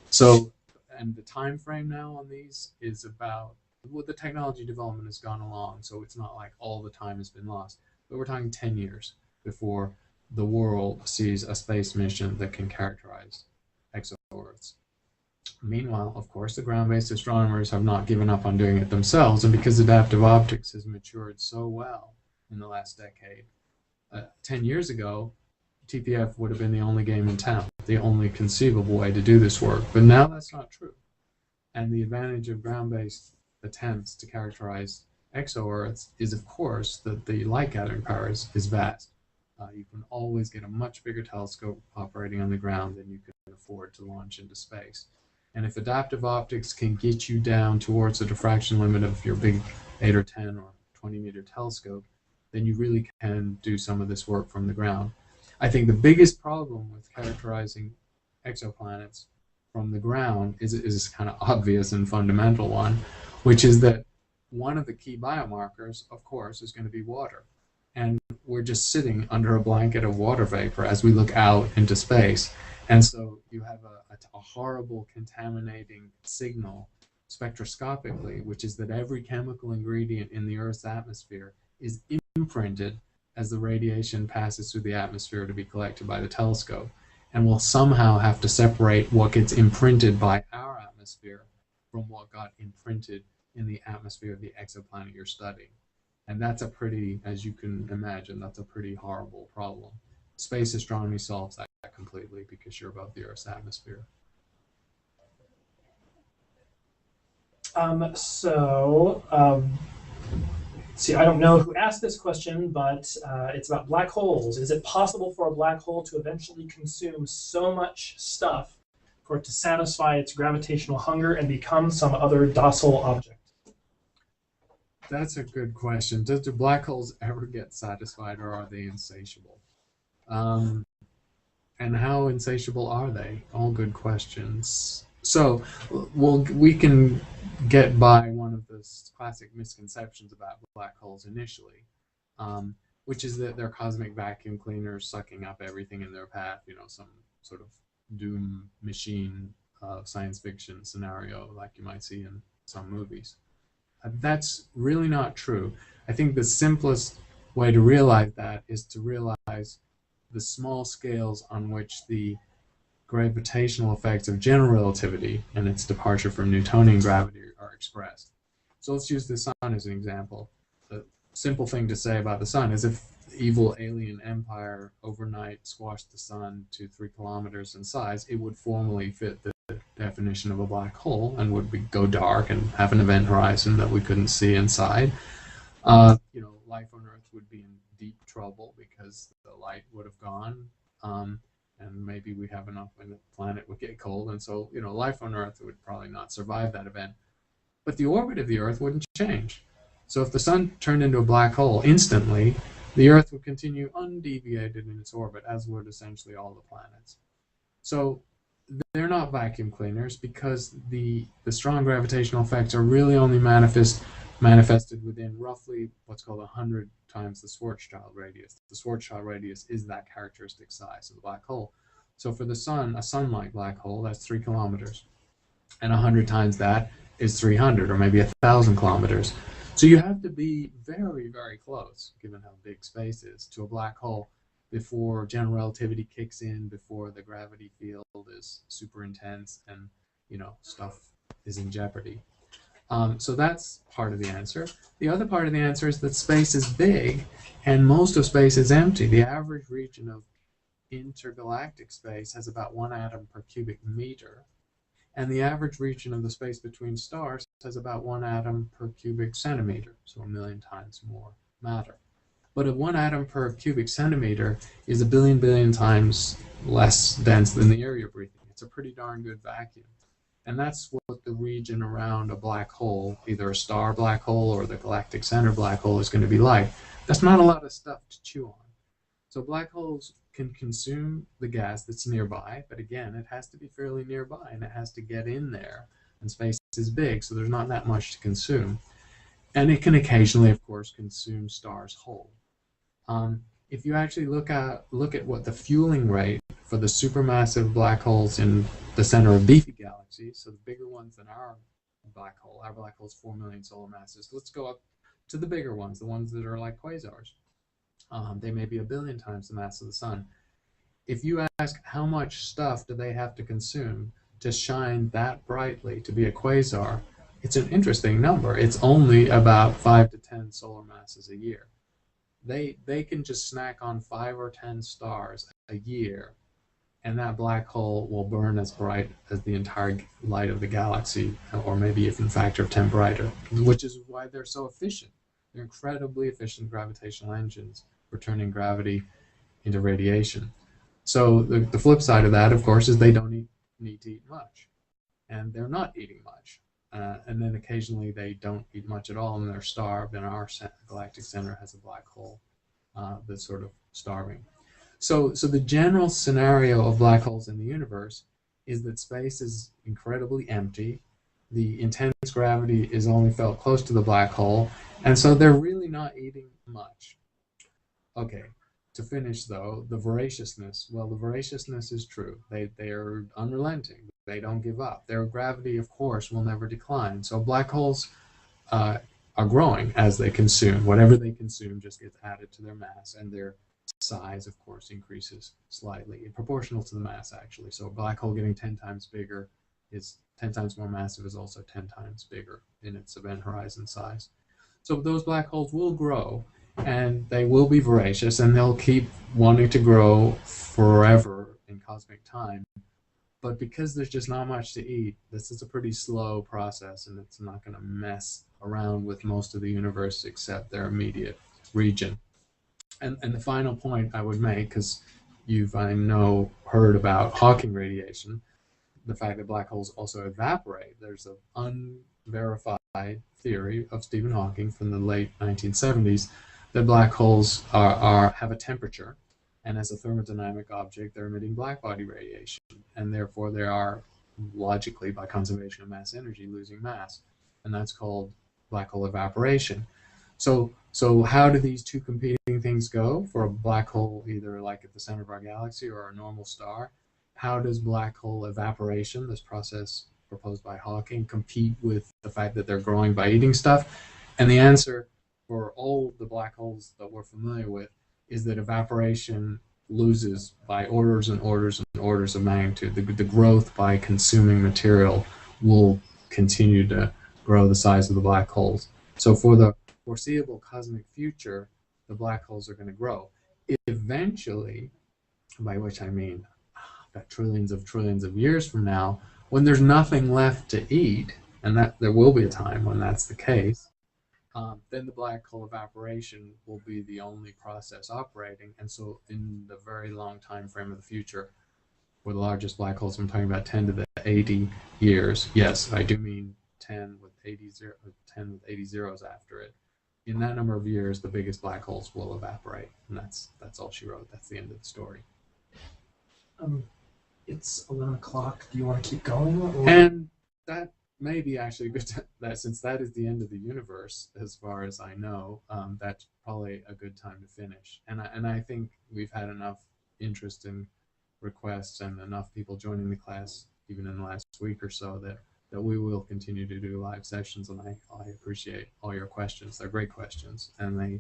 So, and the time frame now on these is about, well, the technology development has gone along, so it's not like all the time has been lost. But we're talking 10 years before the world sees a space mission that can characterize exo-Earths. Meanwhile, of course, the ground-based astronomers have not given up on doing it themselves, and because adaptive optics has matured so well in the last decade, 10 years ago, TPF would have been the only game in town, the only conceivable way to do this work. But now that's not true. And the advantage of ground-based attempts to characterize exo-Earths is, of course, that the light-gathering power is vast. You can always get a much bigger telescope operating on the ground than you can afford to launch into space. And if adaptive optics can get you down towards the diffraction limit of your big 8 or 10 or 20-meter telescope, then you really can do some of this work from the ground. I think the biggest problem with characterizing exoplanets from the ground is kind of obvious and fundamental one, which is that one of the key biomarkers, of course, is going to be water. And we're just sitting under a blanket of water vapor as we look out into space. And so you have a horrible contaminating signal spectroscopically, which is that every chemical ingredient in the Earth's atmosphere is imprinted as the radiation passes through the atmosphere to be collected by the telescope. And we'll somehow have to separate what gets imprinted by our atmosphere from what got imprinted in the atmosphere of the exoplanet you're studying. And that's a pretty, as you can imagine, that's a pretty horrible problem. Space astronomy solves that completely because you're above the Earth's atmosphere. See, I don't know who asked this question, but it's about black holes. Is it possible for a black hole to eventually consume so much stuff for it to satisfy its gravitational hunger and become some other docile object? That's a good question. Do black holes ever get satisfied, or are they insatiable? And how insatiable are they? All good questions. So, we can get by one of the classic misconceptions about black holes initially, which is that they're cosmic vacuum cleaners sucking up everything in their path, some sort of doom machine science fiction scenario like you might see in some movies. That's really not true. I think the simplest way to realize that is to realize the small scales on which the gravitational effects of general relativity and its departure from Newtonian gravity are expressed. So let's use the sun as an example. The simple thing to say about the sun is if evil alien empire overnight squashed the sun to 3 kilometers in size, it would formally fit the definition of a black hole and would go dark and have an event horizon that we couldn't see inside. Life on Earth would be in deep trouble because the light would have gone, and maybe we'd have enough when the planet would get cold, and so life on Earth would probably not survive that event. But the orbit of the Earth wouldn't change. So if the sun turned into a black hole instantly, the Earth would continue undeviated in its orbit, as would essentially all the planets. So they're not vacuum cleaners because the strong gravitational effects are really only manifested within roughly what's called 100 times the Schwarzschild radius. The Schwarzschild radius is that characteristic size of the black hole. So for the sun, a sun-like black hole, that's 3 kilometers. And 100 times that is 300, or maybe 1,000 kilometers. So you have to be very, very close, given how big space is, to a black hole before general relativity kicks in, before the gravity field is super intense and stuff is in jeopardy. So that's part of the answer. The other part of the answer is that space is big and most of space is empty. The average region of intergalactic space has about 1 atom per cubic meter, and the average region of the space between stars has about 1 atom per cubic centimeter, so 1,000,000 times more matter. But a 1 atom per cubic centimeter is a billion times less dense than the air you're breathing. It's a pretty darn good vacuum. And that's what the region around a black hole, either a star black hole or the galactic center black hole, is going to be like. That's not a lot of stuff to chew on. So black holes can consume the gas that's nearby, but again, it has to be fairly nearby and it has to get in there. And space is big, so there's not that much to consume. And it can occasionally, of course, consume stars whole. If you actually look at what the fueling rate for the supermassive black holes in the center of beefy galaxies, so the bigger ones than our black hole is 4 million solar masses. Let's go up to the bigger ones, the ones that are like quasars. They may be 1 billion times the mass of the sun. If you ask how much stuff do they have to consume to shine that brightly to be a quasar, it's an interesting number. It's only about 5 to 10 solar masses a year. They can just snack on 5 or 10 stars a year, and that black hole will burn as bright as the entire light of the galaxy, or maybe even a factor of 10 brighter, which is why they're so efficient. They're incredibly efficient gravitational engines for turning gravity into radiation. So the flip side of that, of course, is they don't need to eat much, and they're not eating much. And then occasionally they don't eat much at all and they're starved, and our galactic center has a black hole that's sort of starving. So the general scenario of black holes in the universe is that space is incredibly empty. The intense gravity is only felt close to the black hole, and so they're really not eating much. Okay, to finish though, the voraciousness. Well, the voraciousness is true. They are unrelenting. They don't give up. Their gravity, of course, will never decline. So black holes are growing as they consume. Whatever they consume just gets added to their mass, and their size, of course, increases slightly, proportional to the mass, actually. So a black hole getting 10 times bigger is 10 times more massive, is also 10 times bigger in its event horizon size. So those black holes will grow, and they will be voracious, and they'll keep wanting to grow forever in cosmic time. But because there's just not much to eat, this is a pretty slow process, and it's not going to mess around with most of the universe except their immediate region. And the final point I would make, because you've, I know, heard about Hawking radiation, the fact that black holes also evaporate. There's an unverified theory of Stephen Hawking from the late 1970s that black holes have a temperature, and as a thermodynamic object, they're emitting blackbody radiation, and therefore they are, logically, by conservation of mass energy, losing mass, and that's called black hole evaporation. So how do these two competing things go for a black hole, either like at the center of our galaxy or a normal star? How does black hole evaporation, this process proposed by Hawking, compete with the fact that they're growing by eating stuff? And the answer for all the black holes that we're familiar with is that evaporation loses by orders and orders and orders of magnitude. The growth by consuming material will continue to grow the size of the black holes. So for the foreseeable cosmic future, the black holes are going to grow. Eventually, by which I mean about trillions of years from now, when there's nothing left to eat, and that there will be a time when that's the case, then the black hole evaporation will be the only process operating. And so in the very long time frame of the future, for the largest black holes, I'm talking about 10 to the 80 years. Yes, I do mean 10 with 80 zeros after it. In that number of years, the biggest black holes will evaporate, and that's all she wrote. That's the end of the story. It's 11 o'clock. Do you want to keep going? Or? And that may be actually good that since that is the end of the universe, as far as I know, that's probably a good time to finish. And I think we've had enough interest and requests and enough people joining the class, even in the last week or so, that we will continue to do live sessions, and I appreciate all your questions. They're great questions, and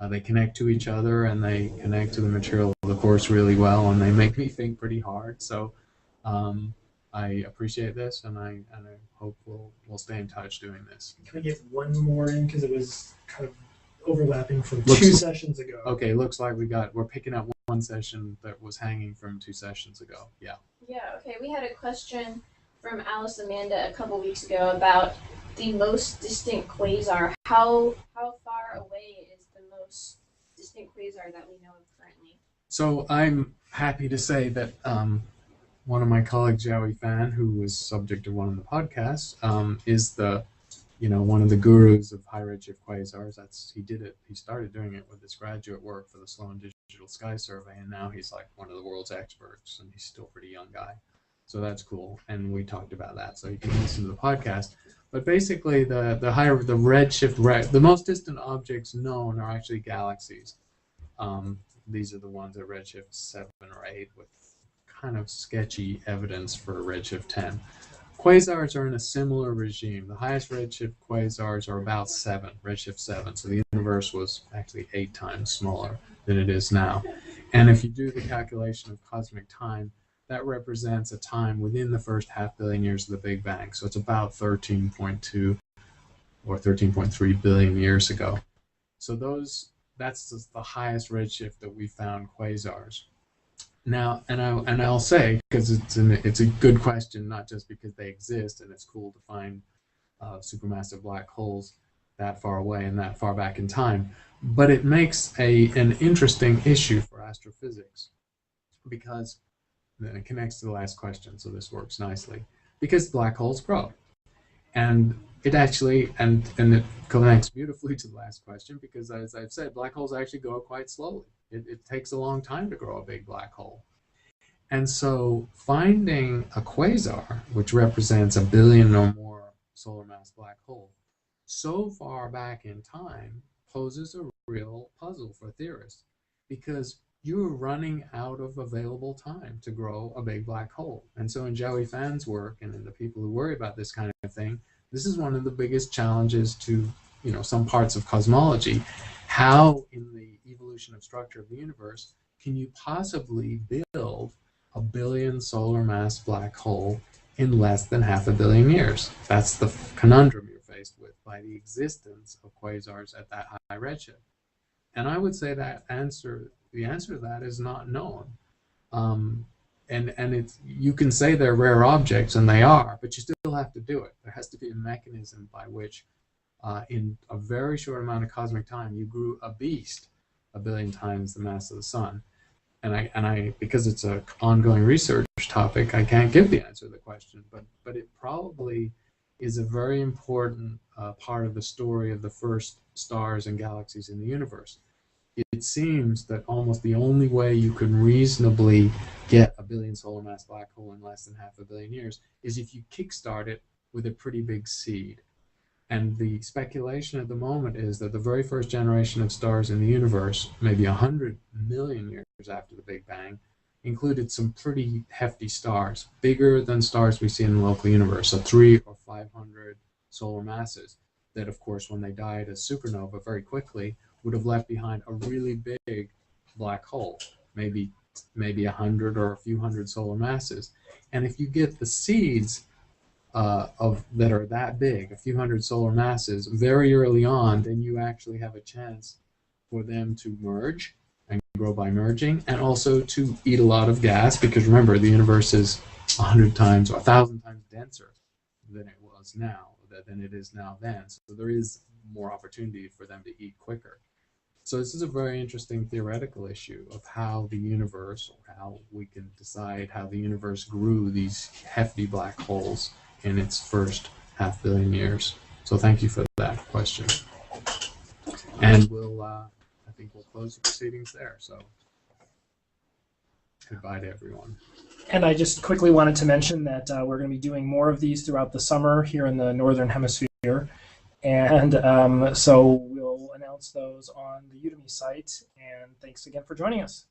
they connect to each other, and they connect to the material of the course really well, and they make me think pretty hard. So I appreciate this, and I hope we'll stay in touch doing this. Can I get one more in, because it was kind of overlapping from two sessions ago? Okay, looks like we're picking up one session that was hanging from 2 sessions ago. Yeah. Yeah. Okay, we had a question from Alice Amanda a couple weeks ago about the most distant quasar. How far away is the most distant quasar that we know of currently? So I'm happy to say that one of my colleagues, Joey Fan, who was subject to one of the podcasts, is the, one of the gurus of high redshift quasars. He started doing it with his graduate work for the Sloan Digital Sky Survey, and now he's like one of the world's experts, and he's still a pretty young guy. So that's cool, and we talked about that. So you can listen to the podcast. But basically, the redshift, the most distant objects known are actually galaxies. These are the ones at redshift 7 or 8 with kind of sketchy evidence for redshift 10. Quasars are in a similar regime. The highest redshift quasars are about 7, redshift 7. So the universe was actually 8 times smaller than it is now. And if you do the calculation of cosmic time, that represents a time within the first half billion years of the Big Bang. So it's about 13.2 or 13.3 billion years ago. So that's the highest redshift that we found quasars. Now, and I'll say, because it's a good question, not just because they exist and it's cool to find supermassive black holes that far away and that far back in time, but it makes an interesting issue for astrophysics, because then it connects to the last question, so this works nicely, because black holes grow. And it actually, and it connects beautifully to the last question, because as I've said, black holes actually grow quite slowly. It takes a long time to grow a big black hole. And so finding a quasar, which represents a billion or more solar mass black hole, so far back in time poses a real puzzle for theorists, because you're running out of available time to grow a big black hole. And so in Joey Fan's work and in the people who worry about this kind of thing, this is one of the biggest challenges to some parts of cosmology. How in the evolution of structure of the universe can you possibly build a billion solar mass black hole in less than half a billion years? That's the conundrum you're faced with by the existence of quasars at that high redshift. And I would say that the answer to that is not known. And you can say they're rare objects, and they are, but you still have to do it. There has to be a mechanism by which in a very short amount of cosmic time you grew a beast a billion times the mass of the sun. And I because it's an ongoing research topic, I can't give the answer to the question, but it probably is a very important part of the story of the first stars and galaxies in the universe. It seems that almost the only way you can reasonably get a billion solar mass black hole in less than half a billion years is if you kickstart it with a pretty big seed. And the speculation at the moment is that the very first generation of stars in the universe, maybe 100 million years after the Big Bang, included some pretty hefty stars, bigger than stars we see in the local universe, so 300 or 500 solar masses, that of course when they died as supernova very quickly would have left behind a really big black hole, maybe 100 or a few hundred solar masses. And if you get the seeds that are that big, a few hundred solar masses, very early on, then you actually have a chance for them to merge and grow by merging, and also to eat a lot of gas, because remember, the universe is 100 times or 1,000 times denser than it was now, than it is now then. So there is more opportunity for them to eat quicker. So this is a very interesting theoretical issue of how the universe, or how we can decide how the universe grew these hefty black holes in its first half billion years. So thank you for that question. And I think we'll close the proceedings there. So goodbye to everyone. And I just quickly wanted to mention that we're going to be doing more of these throughout the summer here in the Northern Hemisphere. And so we'll announce those on the Udemy site. And thanks again for joining us.